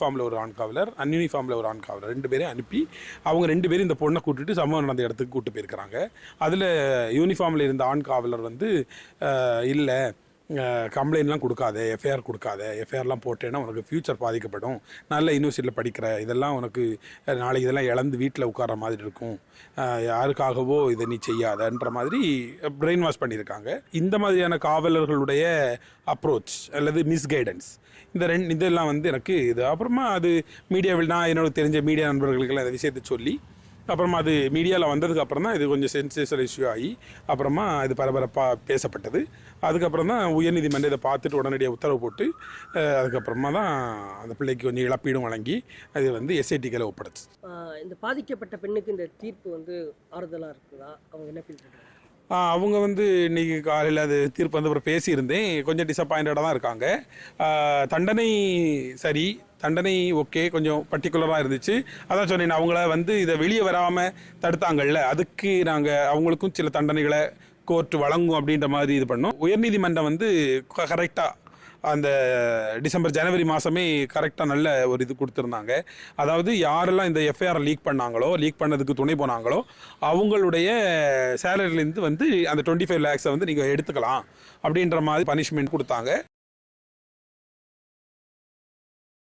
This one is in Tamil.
ஃபார்மில் ஒரு ஆண் காவலர், அன்யூனிஃபார்மில் ஒரு ஆண் காவலர் 2 பேரையும் அனுப்பி அவங்க 2 பேரும் இந்த பொண்ணை கூட்டிட்டு சம்பவம் நடந்த இடத்துக்கு கூட்டு போயிருக்கிறாங்க. அதில் யூனிஃபார்மில் இருந்த ஆண் காவலர் வந்து இல்லை கம்ப்ளைண்ட்லாம் கொடுக்காத, எஃப்ஐஆர் கொடுக்காத, எஃப்ஐஆர்லாம் போட்டேன்னா உனக்கு ஃப்யூச்சர் பாதிக்கப்படும், நல்ல யூனிவர்சிட்டியில் படிக்கிற இதெல்லாம் உனக்கு நாளைக்கு இதெல்லாம் இழந்து வீட்டில் உட்கார மாதிரி இருக்கும், யாருக்காகவோ இதை நீ செய்யாதன்ற மாதிரி பிரெயின் வாஷ் பண்ணியிருக்காங்க. இந்த மாதிரியான காவலர்களுடைய அப்ரோச் அல்லது மிஸ்கைடன்ஸ் இதெல்லாம் வந்து எனக்கு இது அப்புறமா அது மீடியாவில் நான் என்னோட தெரிஞ்ச மீடியா நண்பர்களுக்கெல்லாம் இந்த விஷயத்தை சொல்லி அப்புறமா அது மீடியாவில் வந்ததுக்கு அப்புறம் தான் இது கொஞ்சம் சென்சேஷனல் இஷ்யூ ஆகி அப்புறமா இது பரபரப்பாக பேசப்பட்டது. அதுக்கப்புறம் தான் உயர்நீதிமன்றம் இதை பார்த்துட்டு உடனடியாக உத்தரவு போட்டு அதுக்கப்புறமா தான் அந்த பிள்ளைக்கு கொஞ்சம் இழப்பீடும் வழங்கி அது வந்து எஸ்ஐடிக்களை ஒப்படைச்சு. இந்த பாதிக்கப்பட்ட பெண்ணுக்கு இந்த தீர்ப்பு வந்து ஆறுதலாக இருக்குதா? அவங்க என்ன ஃபீல் பண்ணுறாங்க? அவங்க வந்து இன்றைக்கி காலையில் அது தீர்ப்பு வந்து அப்புறம் பேசியிருந்தேன், கொஞ்சம் டிசப்பாயிண்டடாக தான் இருக்காங்க. தண்டனை சரி, தண்டனை ஓகே, கொஞ்சம் பர்டிகுலராக இருந்துச்சு. அதான் சொன்னேன், அவங்கள வந்து இதை வெளியே வராமல் தடுத்தாங்கல்ல, அதுக்கு நாங்கள் அவங்களுக்கும் சில தண்டனைகளை கோர்ட் வழங்கும் அப்படின்ற மாதிரி இது பண்ணோம். உயர்நீதிமன்றம் வந்து கரெக்டாக அந்த ஜனவரி மாதமே கரெக்டாக நல்ல ஒரு இது கொடுத்துருந்தாங்க. அதாவது யாரெல்லாம் இந்த எஃப்ஐஆர் லீக் பண்ணாங்களோ, லீக் பண்ணதுக்கு துணை போனாங்களோ அவங்களுடைய சேலரிலேருந்து வந்து அந்த 25 lakhs வந்து நீங்கள் எடுத்துக்கலாம் அப்படின்ற மாதிரி பனிஷ்மெண்ட் கொடுத்தாங்க.